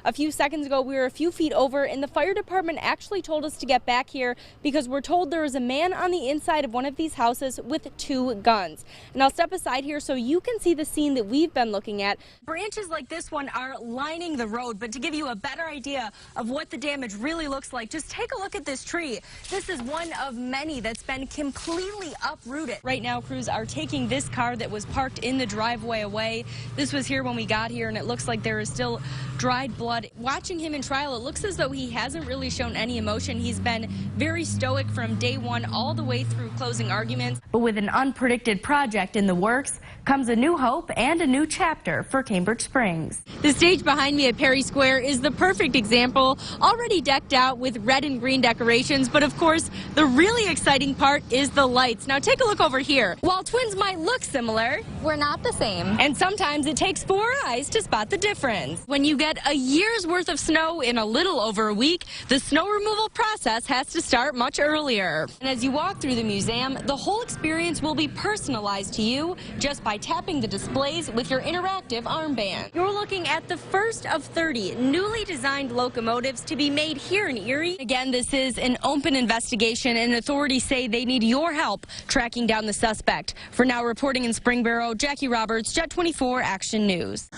A few seconds ago, we were a few feet over, and the fire department actually told us to get back here because we're told there is a man on the inside of one of these houses with 2 guns. And I'll step aside here so you can see the scene that we've been looking at. Branches like this one are lining the road, but to give you a better idea of what the damage really looks like, just take a look at this tree. This is one of many that's been completely uprooted. Right now, crews are taking this car that was parked in the driveway away. This was here when we got here, and it looks like there is still dried blood. Watching him in trial, it looks as though he hasn't really shown any emotion. He's been very stoic from day one all the way through closing arguments. But with an unpredicted project in the works comes a new hope and a new chapter for Cambridge Springs. The stage behind me at Perry Square is the perfect example, already decked out with red and green decorations, but of course the really exciting part is the lights. Now take a look over here. While twins might look similar, we're not the same. And sometimes it takes 4 eyes to spot the difference. When you get a year's worth of snow in a little over a week, the snow removal process has to start much earlier. And as you walk through the museum, the whole experience will be personalized to you just by tapping the displays with your interactive armband. You're looking at the first of 30 newly designed locomotives to be made here in Erie. Again, this is an open investigation, and authorities say they need your help tracking down the suspect. For now, reporting in Springboro, Jackie Roberts, Jet 24 Action News.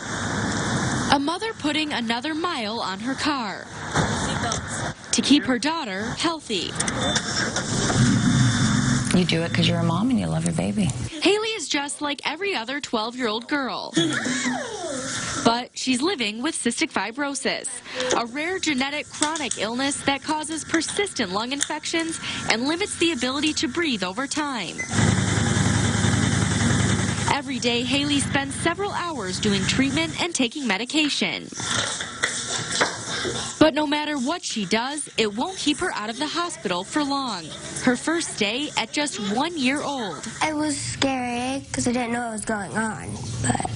A mother putting another mile on her car to keep her daughter healthy. You do it because you're a mom and you love your baby. Haley is just like every other 12-year-old girl. But she's living with cystic fibrosis, a rare genetic chronic illness that causes persistent lung infections and limits the ability to breathe over time. Every day, Haley spends several hours doing treatment and taking medication. But no matter what she does, it won't keep her out of the hospital for long. Her first day at just 1 year old. It was scary because I didn't know what was going on, but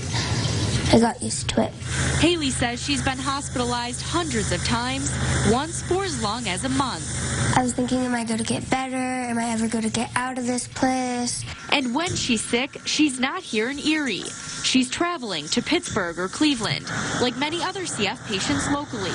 I got used to it. Haley says she's been hospitalized hundreds of times, once for as long as a month. I was thinking, am I going to get better? Am I ever going to get out of this place? And when she's sick, she's not here in Erie. She's traveling to Pittsburgh or Cleveland, like many other CF patients locally.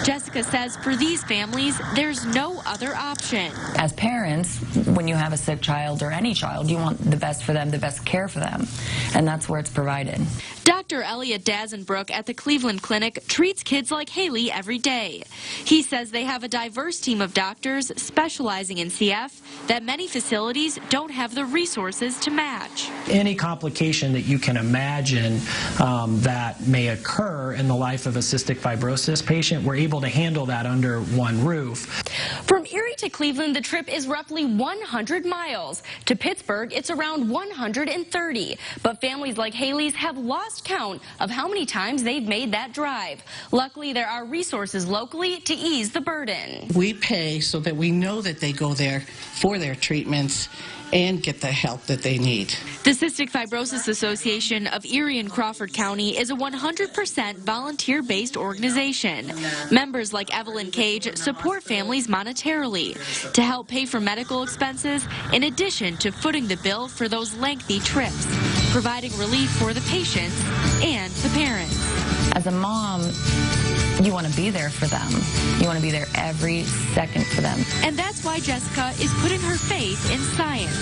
Jessica says for these families, there's no other option. As parents, when you have a sick child or any child, you want the best for them, the best care for them, and that's where it's provided. Dr. Elliot Dazenbrook at the Cleveland Clinic treats kids like Haley every day. He says they have a diverse team of doctors specializing in CF that many facilities don't have the resources to match. Any complication that you can imagine that may occur in the life of a cystic fibrosis patient, we're able to handle that under one roof. From Erie to Cleveland, the trip is roughly 100 miles. To Pittsburgh, it's around 130. But families like Haley's have lost count of how many times they've made that drive. Luckily, there are resources locally to ease the burden. We pay so that we know that they go there for their treatments and get the help that they need. The Cystic Fibrosis Association of Erie and Crawford County is a 100% volunteer-based organization. Members like Evelyn Cage support families monetarily to help pay for medical expenses in addition to footing the bill for those lengthy trips, providing relief for the patients and the parents. As a mom, you want to be there for them. You want to be there every second for them. And that's why Jessica is putting her faith in science.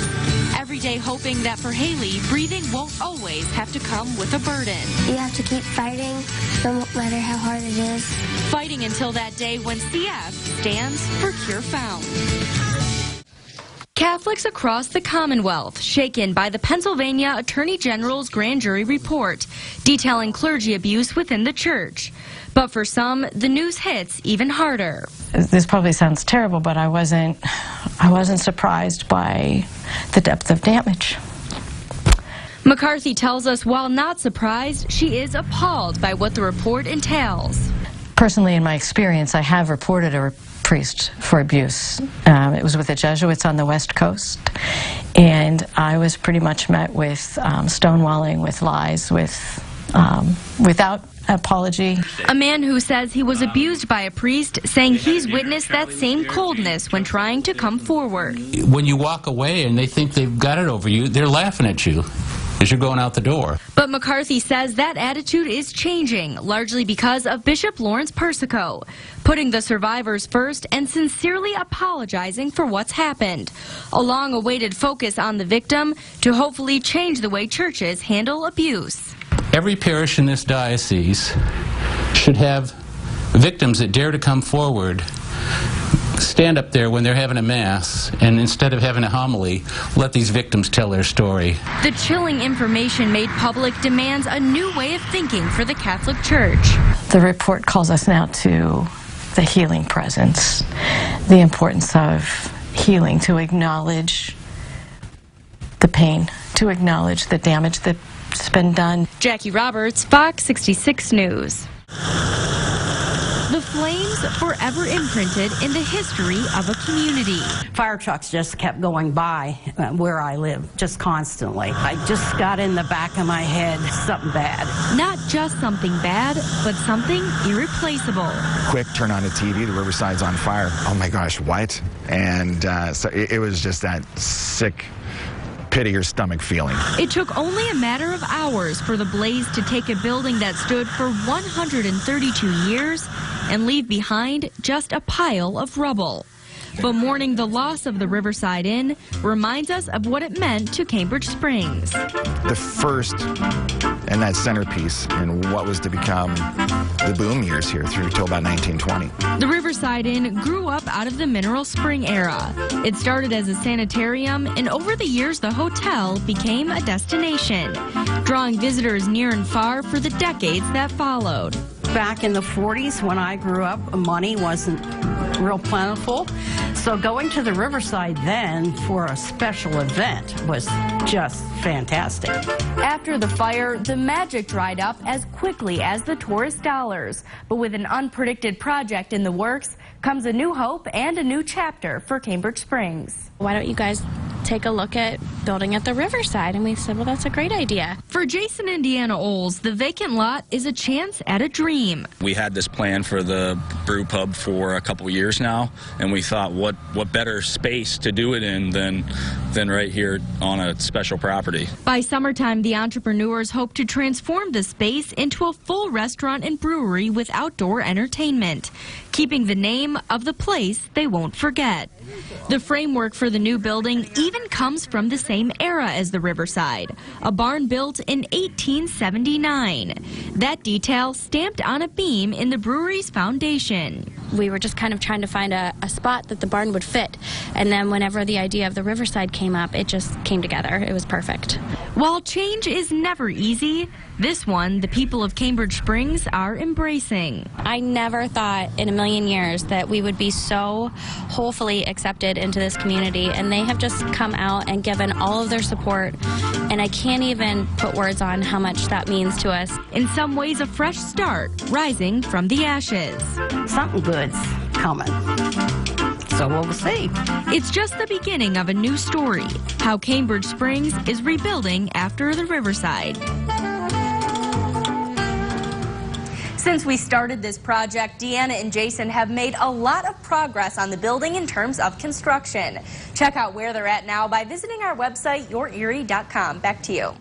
Every day hoping that for Haley, breathing won't always have to come with a burden. You have to keep fighting, no matter how hard it is. Fighting until that day when CF stands for Cure Found. Catholics across the Commonwealth shaken by the Pennsylvania Attorney General's grand jury report detailing clergy abuse within the church. But for some, the news hits even harder. This probably sounds terrible, but I wasn't surprised by the depth of damage. McCarthy tells us while not surprised, she is appalled by what the report entails. Personally, in my experience, I have reported a priest for abuse. It was with the Jesuits on the West Coast, and I was pretty much met with stonewalling, with lies, without apology. A man who says he was abused by a priest, saying he's witnessed that same coldness when trying to come forward. When you walk away and they think they've got it over you, they're laughing at you. as you're going out the door. But McCarthy says that attitude is changing, largely because of Bishop Lawrence Persico, putting the survivors first and sincerely apologizing for what's happened. A long-awaited focus on the victim to hopefully change the way churches handle abuse. Every parish in this diocese should have victims that dare to come forward, stand up there when they're having a mass, and instead of having a homily, let these victims tell their story. The chilling information made public demands a new way of thinking for the Catholic Church. The report calls us now to the healing presence, the importance of healing, to acknowledge the pain, to acknowledge the damage that's been done. Jackie Roberts, Fox 66 News. The flames forever imprinted in the history of a community. Fire trucks just kept going by where I live, just constantly. I just got in the back of my head something bad. Not just something bad, but something irreplaceable. Quick, turn on the TV, the Riverside's on fire. Oh my gosh, what? And so it was just that sick, pit-of-your-stomach feeling. It took only a matter of hours for the blaze to take a building that stood for 132 years and leave behind just a pile of rubble. But mourning the loss of the Riverside Inn reminds us of what it meant to Cambridge Springs. The first and that centerpiece in what was to become the boom years here through till about 1920. The Riverside Inn grew up out of the Mineral Spring era. It started as a sanitarium, and over the years the hotel became a destination, drawing visitors near and far for the decades that followed. Back in the 40s when I grew up, money wasn't real plentiful. So going to the Riverside then for a special event was just fantastic. After the fire, the magic dried up as quickly as the tourist dollars. But with an unpredicted project in the works comes a new hope and a new chapter for Cambridge Springs. Why don't you guys take a look at building at the Riverside? And we said, well, that's a great idea. For Jason and Deanna Oles, the vacant lot is a chance at a dream. We had this plan for the brew pub for a couple years now, and we thought, what better space to do it in than right here on a special property. By summertime, the entrepreneurs hope to transform the space into a full restaurant and brewery with outdoor entertainment, keeping the name of the place they won't forget. The framework for the new building even comes from the same era as the Riverside, a barn built in 1879. That detail stamped on a beam in the brewery's foundation. We were just kind of trying to find a spot that the barn would fit. And then whenever the idea of the Riverside came up, it just came together. It was perfect. While change is never easy, this one the people of Cambridge Springs are embracing. I never thought in a million years that we would be so wholesomely accepted into this community, and they have just come out and given all of their support, and I can't even put words on how much that means to us. In some ways, a fresh start, rising from the ashes. Something good's coming. So we'll see. It's just the beginning of a new story, how Cambridge Springs is rebuilding after the Riverside. Since we started this project, Deanna and Jason have made a lot of progress on the building in terms of construction. Check out where they're at now by visiting our website, yourerie.com. Back to you.